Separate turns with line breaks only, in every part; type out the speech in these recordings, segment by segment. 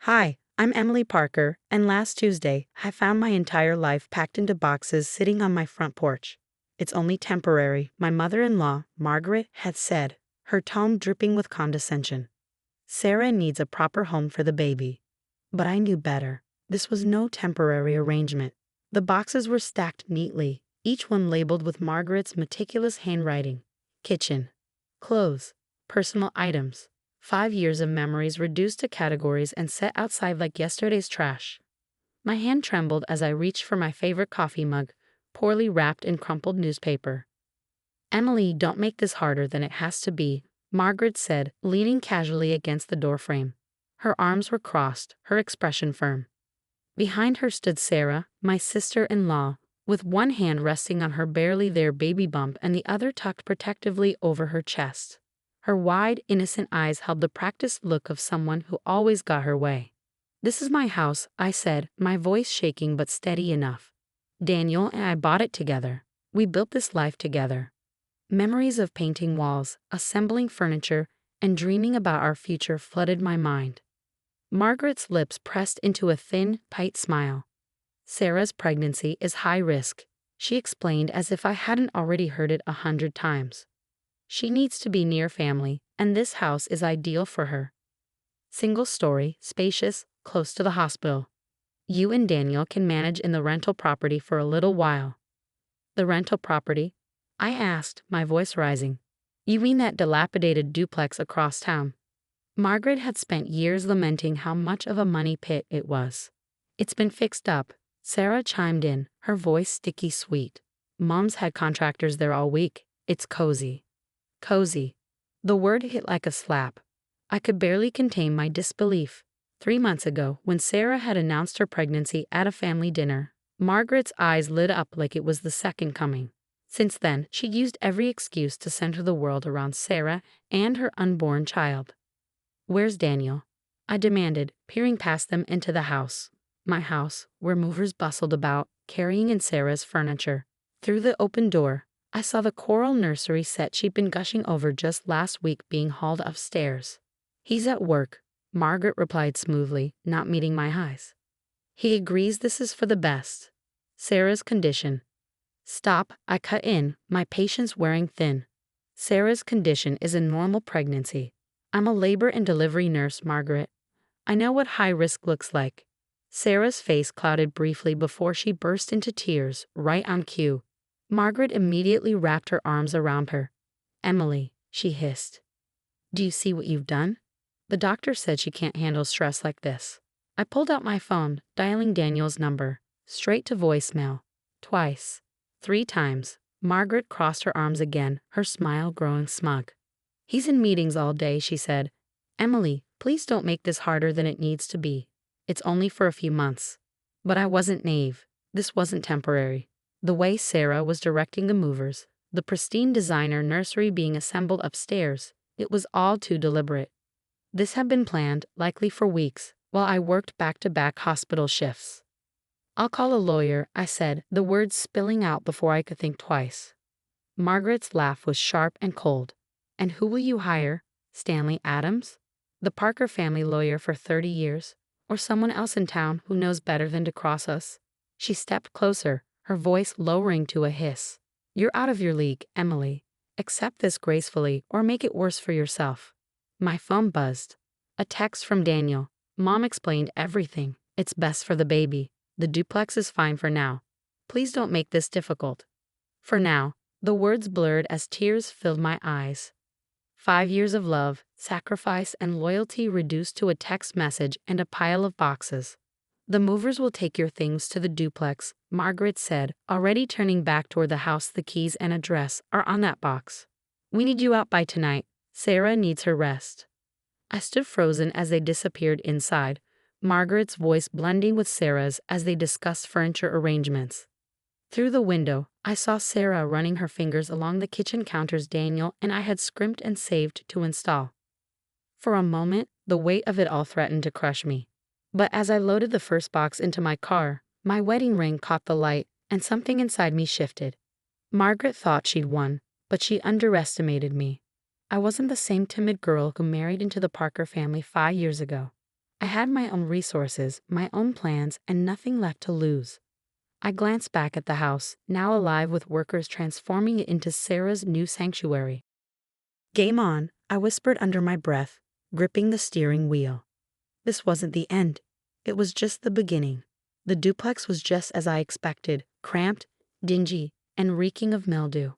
Hi, I'm Emily Parker, and last Tuesday, I found my entire life packed into boxes sitting on my front porch. It's only temporary, my mother-in-law, Margaret, had said, her tone dripping with condescension. Sarah needs a proper home for the baby. But I knew better. This was no temporary arrangement. The boxes were stacked neatly, each one labeled with Margaret's meticulous handwriting. Kitchen, clothes, personal items. 5 years of memories reduced to categories and set outside like yesterday's trash. My hand trembled as I reached for my favorite coffee mug, poorly wrapped in crumpled newspaper. Emily, don't make this harder than it has to be, Margaret said, leaning casually against the doorframe. Her arms were crossed, her expression firm. Behind her stood Sarah, my sister-in-law, with one hand resting on her barely there baby bump and the other tucked protectively over her chest. Her wide, innocent eyes held the practiced look of someone who always got her way. "This is my house," I said, my voice shaking but steady enough. "Daniel and I bought it together. We built this life together." Memories of painting walls, assembling furniture, and dreaming about our future flooded my mind. Margaret's lips pressed into a thin, tight smile. "Sarah's pregnancy is high risk," she explained as if I hadn't already heard it 100 times. "She needs to be near family, and this house is ideal for her. Single story, spacious, close to the hospital. You and Daniel can manage in the rental property for a little while." "The rental property?" I asked, my voice rising. "You mean that dilapidated duplex across town?" Margaret had spent years lamenting how much of a money pit it was. "It's been fixed up," Sarah chimed in, her voice sticky sweet. "Mom's had contractors there all week. It's cozy." Cozy. The word hit like a slap. I could barely contain my disbelief. 3 months ago, when Sarah had announced her pregnancy at a family dinner, Margaret's eyes lit up like it was the second coming. Since then, she'd used every excuse to center the world around Sarah and her unborn child. "Where's Daniel?" I demanded, peering past them into the house. My house, where movers bustled about, carrying in Sarah's furniture. Through the open door, I saw the coral nursery set she'd been gushing over just last week being hauled upstairs. "He's at work," Margaret replied smoothly, not meeting my eyes. "He agrees this is for the best." "Sarah's condition." "Stop," I cut in, my patience wearing thin. "Sarah's condition is a normal pregnancy. I'm a labor and delivery nurse, Margaret. I know what high risk looks like." Sarah's face clouded briefly before she burst into tears, right on cue. Margaret immediately wrapped her arms around her. "Emily," she hissed. "Do you see what you've done? The doctor said she can't handle stress like this." I pulled out my phone, dialing Daniel's number. Straight to voicemail. Twice. 3 times. Margaret crossed her arms again, her smile growing smug. "He's in meetings all day," she said. "Emily, please don't make this harder than it needs to be. It's only for a few months." But I wasn't naive. This wasn't temporary. The way Sarah was directing the movers, the pristine designer nursery being assembled upstairs, it was all too deliberate. This had been planned, likely for weeks, while I worked back-to-back hospital shifts. "I'll call a lawyer," I said, the words spilling out before I could think twice. Margaret's laugh was sharp and cold. "And who will you hire? Stanley Adams? The Parker family lawyer for 30 years? Or someone else in town who knows better than to cross us?" She stepped closer, her voice lowering to a hiss. "You're out of your league, Emily. Accept this gracefully or make it worse for yourself." My phone buzzed. A text from Daniel. "Mom explained everything. It's best for the baby. The duplex is fine for now. Please don't make this difficult." For now. The words blurred as tears filled my eyes. 5 years of love, sacrifice, and loyalty reduced to a text message and a pile of boxes. "The movers will take your things to the duplex," Margaret said, already turning back toward the house. "The keys and address are on that box. We need you out by tonight. Sarah needs her rest." I stood frozen as they disappeared inside, Margaret's voice blending with Sarah's as they discussed furniture arrangements. Through the window, I saw Sarah running her fingers along the kitchen counters Daniel and I had scrimped and saved to install. For a moment, the weight of it all threatened to crush me. But as I loaded the first box into my car, my wedding ring caught the light, and something inside me shifted. Margaret thought she'd won, but she underestimated me. I wasn't the same timid girl who married into the Parker family 5 years ago. I had my own resources, my own plans, and nothing left to lose. I glanced back at the house, now alive with workers transforming it into Sarah's new sanctuary. Game on, I whispered under my breath, gripping the steering wheel. This wasn't the end. It was just the beginning. The duplex was just as I expected, cramped, dingy, and reeking of mildew.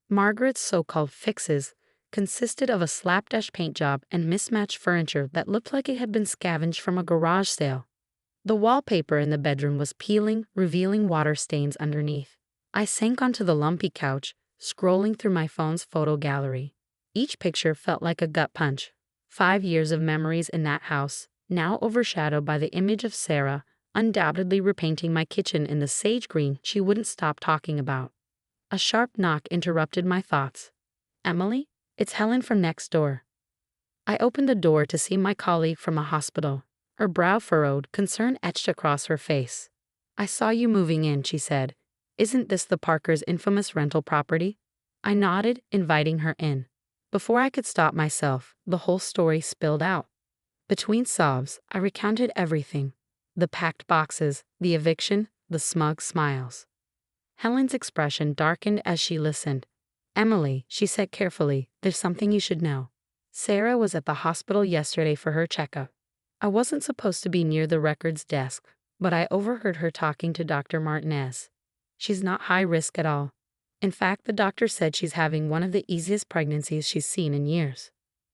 Margaret's so-called fixes consisted of a slapdash paint job and mismatched furniture that looked like it had been scavenged from a garage sale. The wallpaper in the bedroom was peeling, revealing water stains underneath. I sank onto the lumpy couch, scrolling through my phone's photo gallery. Each picture felt like a gut punch. 5 years of memories in that house, now overshadowed by the image of Sarah, undoubtedly repainting my kitchen in the sage green she wouldn't stop talking about. A sharp knock interrupted my thoughts. "Emily, it's Helen from next door." I opened the door to see my colleague from a hospital. Her brow furrowed, concern etched across her face. "I saw you moving in," she said. "Isn't this the Parkers' infamous rental property?" I nodded, inviting her in. Before I could stop myself, the whole story spilled out. Between sobs, I recounted everything. The packed boxes, the eviction, the smug smiles. Helen's expression darkened as she listened. "Emily," she said carefully, "there's something you should know. Sarah was at the hospital yesterday for her checkup. I wasn't supposed to be near the records desk, but I overheard her talking to Dr. Martinez. She's not high risk at all. In fact, the doctor said she's having one of the easiest pregnancies she's seen in years."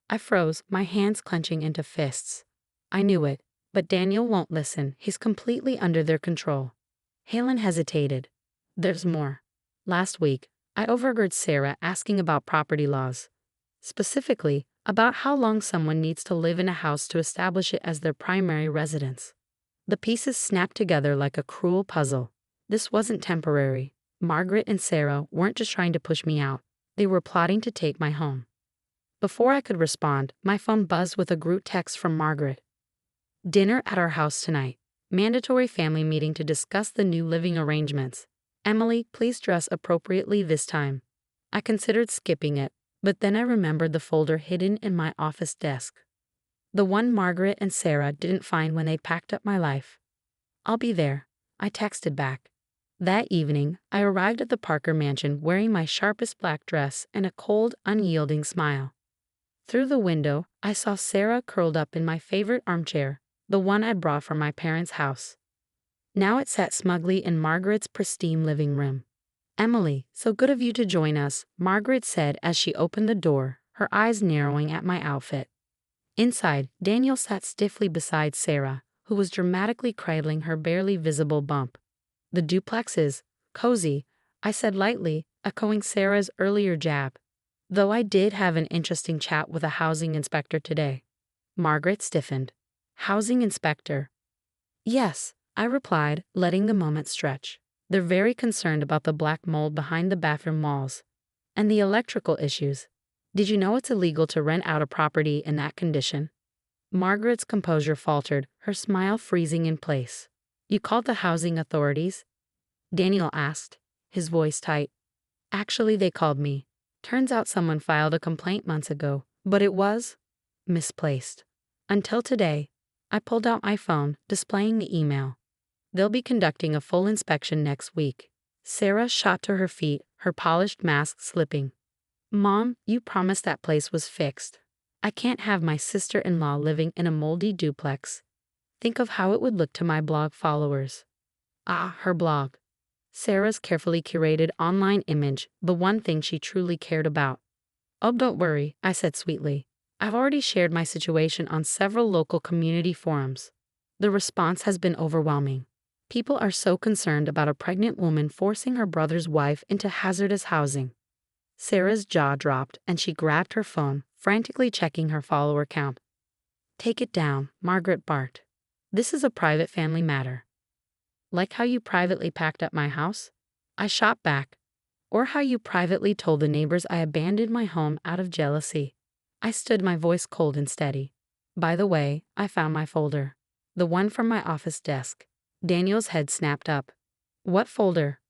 I froze, my hands clenching into fists. I knew it, but Daniel won't listen. He's completely under their control. Helen hesitated. "There's more. Last week, I overheard Sarah asking about property laws. Specifically, about how long someone needs to live in a house to establish it as their primary residence." The pieces snapped together like a cruel puzzle. This wasn't temporary. Margaret and Sarah weren't just trying to push me out. They were plotting to take my home. Before I could respond, my phone buzzed with a group text from Margaret. "Dinner at our house tonight. Mandatory family meeting to discuss the new living arrangements. Emily, please dress appropriately this time." I considered skipping it, but then I remembered the folder hidden in my office desk. The one Margaret and Sarah didn't find when they packed up my life. "I'll be there," I texted back. That evening, I arrived at the Parker mansion wearing my sharpest black dress and a cold, unyielding smile. Through the window, I saw Sarah curled up in my favorite armchair, the one I brought from my parents' house. Now it sat smugly in Margaret's pristine living room. "Emily, so good of you to join us," Margaret said as she opened the door, her eyes narrowing at my outfit. Inside, Daniel sat stiffly beside Sarah, who was dramatically cradling her barely visible bump. "The duplex is cozy," I said lightly, echoing Sarah's earlier jab. "Though I did have an interesting chat with a housing inspector today." Margaret stiffened. "Housing inspector?" "Yes," I replied, letting the moment stretch. "They're very concerned about the black mold behind the bathroom walls. And the electrical issues. Did you know it's illegal to rent out a property in that condition?" Margaret's composure faltered, her smile freezing in place. "You called the housing authorities?" Daniel asked, his voice tight. "Actually, they called me. Turns out someone filed a complaint months ago, but it was misplaced. Until today, I pulled out my phone, displaying the email. They'll be conducting a full inspection next week." Sarah shot to her feet, her polished mask slipping. "Mom, you promised that place was fixed. I can't have my sister-in-law living in a moldy duplex. Think of how it would look to my blog followers." Ah, her blog. Sarah's carefully curated online image, the one thing she truly cared about. "Oh, don't worry," I said sweetly. "I've already shared my situation on several local community forums. The response has been overwhelming. People are so concerned about a pregnant woman forcing her brother's wife into hazardous housing." Sarah's jaw dropped and she grabbed her phone, frantically checking her follower count. "Take it down," Margaret barked. "This is a private family matter." "Like how you privately packed up my house?" I shot back. "Or how you privately told the neighbors I abandoned my home out of jealousy." I stood, my voice cold and steady. "By the way, I found my folder. The one from my office desk." Daniel's head snapped up. "What folder?"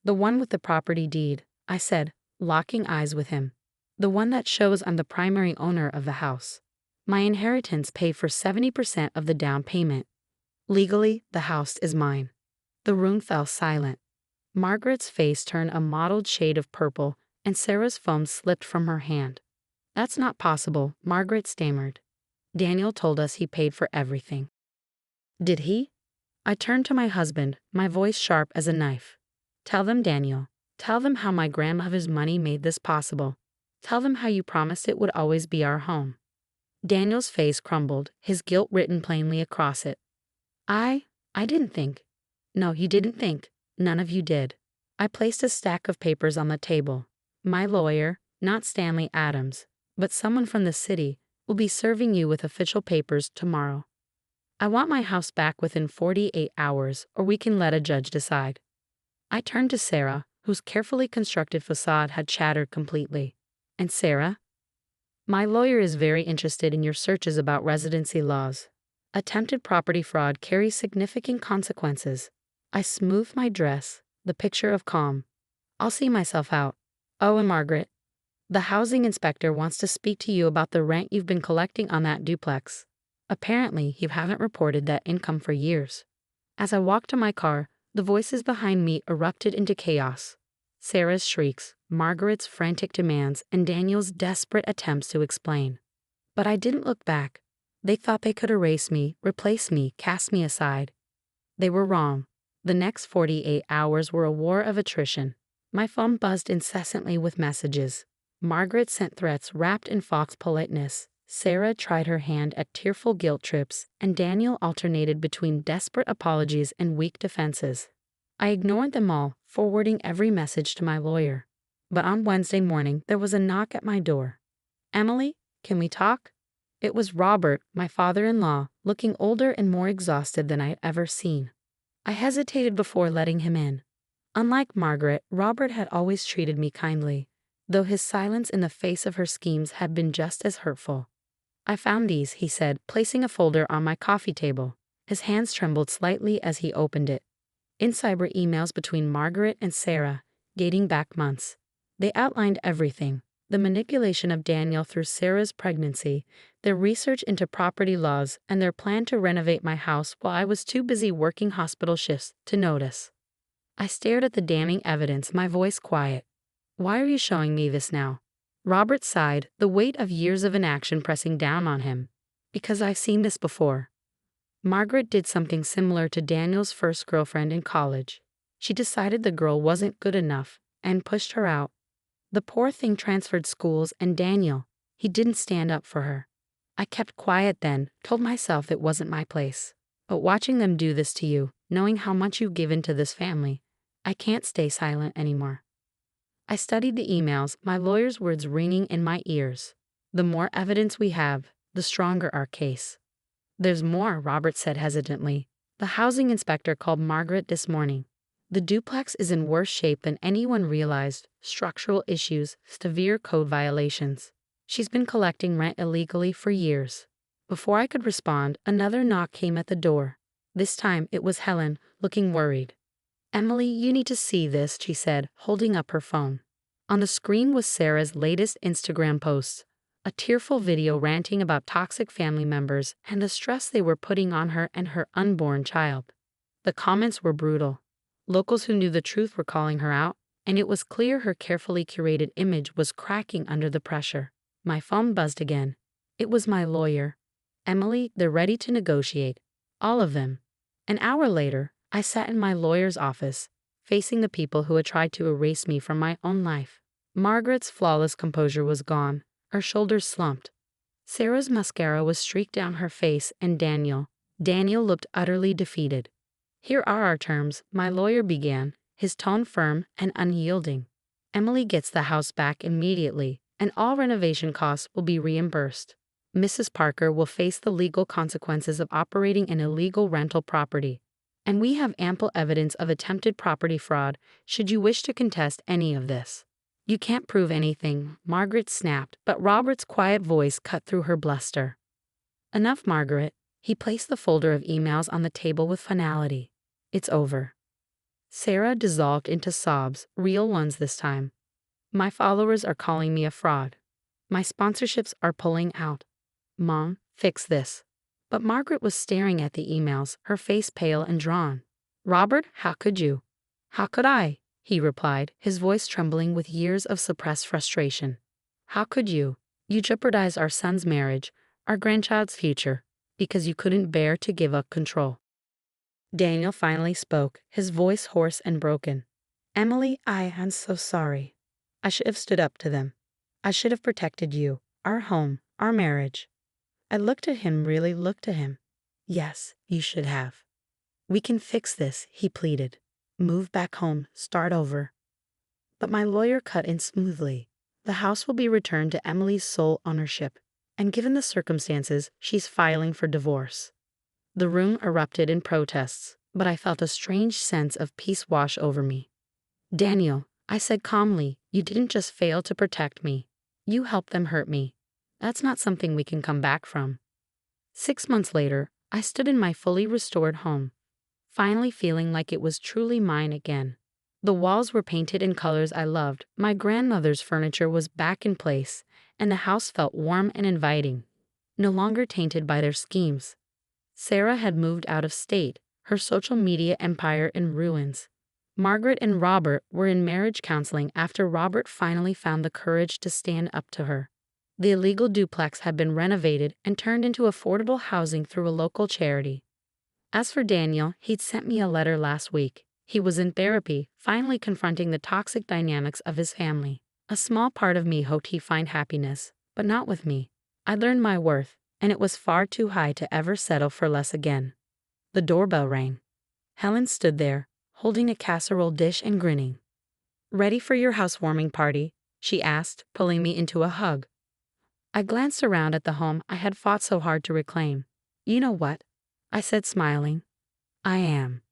"The one with the property deed," I said, locking eyes with him. "The one that shows I'm the primary owner of the house." My inheritance paid for 70% of the down payment. Legally, the house is mine." The room fell silent. Margaret's face turned a mottled shade of purple, and Sarah's phone slipped from her hand. "That's not possible," Margaret stammered. "Daniel told us he paid for everything." "Did he?" I turned to my husband, my voice sharp as a knife. "Tell them, Daniel. Tell them how my grandmother's money made this possible. Tell them how you promised it would always be our home." Daniel's face crumbled, his guilt written plainly across it. I didn't think." "No, you didn't think. None of you did." I placed a stack of papers on the table. "My lawyer, not Stanley Adams, but someone from the city, will be serving you with official papers tomorrow. I want my house back within 48 hours, or we can let a judge decide." I turned to Sarah, whose carefully constructed facade had shattered completely. "And Sarah?" "My lawyer is very interested in your searches about residency laws. Attempted property fraud carries significant consequences." I smoothed my dress, the picture of calm. "I'll see myself out. Oh, and Margaret, the housing inspector wants to speak to you about the rent you've been collecting on that duplex. Apparently, you haven't reported that income for years." As I walked to my car, the voices behind me erupted into chaos. Sarah's shrieks, Margaret's frantic demands, and Daniel's desperate attempts to explain. But I didn't look back. They thought they could erase me, replace me, cast me aside. They were wrong. The next 48 hours were a war of attrition. My phone buzzed incessantly with messages. Margaret sent threats wrapped in false politeness. Sarah tried her hand at tearful guilt trips, and Daniel alternated between desperate apologies and weak defenses. I ignored them all, forwarding every message to my lawyer. But on Wednesday morning, there was a knock at my door. "Emily, can we talk?" It was Robert, my father-in-law, looking older and more exhausted than I had ever seen. I hesitated before letting him in. Unlike Margaret, Robert had always treated me kindly, though his silence in the face of her schemes had been just as hurtful. "I found these," he said, placing a folder on my coffee table. His hands trembled slightly as he opened it. Inside were emails between Margaret and Sarah, dating back months. They outlined everything: the manipulation of Daniel through Sarah's pregnancy, their research into property laws, and their plan to renovate my house while I was too busy working hospital shifts to notice. I stared at the damning evidence, my voice quiet. "Why are you showing me this now?" Robert sighed, the weight of years of inaction pressing down on him. "Because I've seen this before. Margaret did something similar to Daniel's first girlfriend in college. She decided the girl wasn't good enough and pushed her out. The poor thing transferred schools, and Daniel, he didn't stand up for her. I kept quiet then, told myself it wasn't my place. But watching them do this to you, knowing how much you've given to this family, I can't stay silent anymore." I studied the emails, my lawyer's words ringing in my ears. "The more evidence we have, the stronger our case." "There's more," Robert said hesitantly. "The housing inspector called Margaret this morning. The duplex is in worse shape than anyone realized: structural issues, severe code violations. She's been collecting rent illegally for years." Before I could respond, another knock came at the door. This time it was Helen, looking worried. "Emily, you need to see this," she said, holding up her phone. On the screen was Sarah's latest Instagram post, a tearful video ranting about toxic family members and the stress they were putting on her and her unborn child. The comments were brutal. Locals who knew the truth were calling her out, and it was clear her carefully curated image was cracking under the pressure. My phone buzzed again. It was my lawyer. "Emily, they're ready to negotiate. All of them." An hour later, I sat in my lawyer's office, facing the people who had tried to erase me from my own life. Margaret's flawless composure was gone, her shoulders slumped. Sarah's mascara was streaked down her face, and Daniel looked utterly defeated. "Here are our terms," my lawyer began, his tone firm and unyielding. "Emily gets the house back immediately, and all renovation costs will be reimbursed. Mrs. Parker will face the legal consequences of operating an illegal rental property. And we have ample evidence of attempted property fraud should you wish to contest any of this." "You can't prove anything," Margaret snapped, but Robert's quiet voice cut through her bluster. "Enough, Margaret." He placed the folder of emails on the table with finality. "It's over." Sarah dissolved into sobs, real ones this time. "My followers are calling me a fraud. My sponsorships are pulling out. "Mom, fix this." But Margaret was staring at the emails, her face pale and drawn. "Robert, how could you?" "How could I?" he replied, his voice trembling with years of suppressed frustration. "How could you? You jeopardized our son's marriage, our grandchild's future, because you couldn't bear to give up control." Daniel finally spoke, his voice hoarse and broken. "Emily, I am so sorry. I should have stood up to them. I should have protected you, our home, our marriage." I looked at him, really looked at him. "Yes, you should have. We can fix this," he pleaded. "Move back home, start over." But my lawyer cut in smoothly. "The house will be returned to Emily's sole ownership, and given the circumstances, she's filing for divorce." The room erupted in protests, but I felt a strange sense of peace wash over me. "Daniel," I said calmly, "you didn't just fail to protect me. You helped them hurt me. That's not something we can come back from." 6 months later, I stood in my fully restored home, finally feeling like it was truly mine again. The walls were painted in colors I loved, my grandmother's furniture was back in place, and the house felt warm and inviting, no longer tainted by their schemes. Sarah had moved out of state, her social media empire in ruins. Margaret and Robert were in marriage counseling after Robert finally found the courage to stand up to her. The illegal duplex had been renovated and turned into affordable housing through a local charity. As for Daniel, he'd sent me a letter last week. He was in therapy, finally confronting the toxic dynamics of his family. A small part of me hoped he'd find happiness, but not with me. I'd learned my worth, and it was far too high to ever settle for less again. The doorbell rang. Helen stood there, holding a casserole dish and grinning. "Ready for your housewarming party?" she asked, pulling me into a hug. I glanced around at the home I had fought so hard to reclaim. "You know what?" I said, smiling. "I am."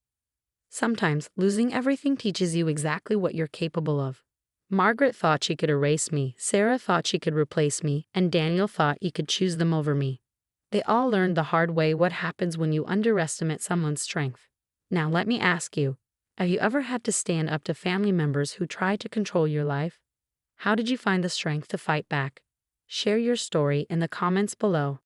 Sometimes losing everything teaches you exactly what you're capable of. Margaret thought she could erase me, Sarah thought she could replace me, and Daniel thought he could choose them over me. They all learned the hard way what happens when you underestimate someone's strength. Now let me ask you, have you ever had to stand up to family members who tried to control your life? How did you find the strength to fight back? Share your story in the comments below.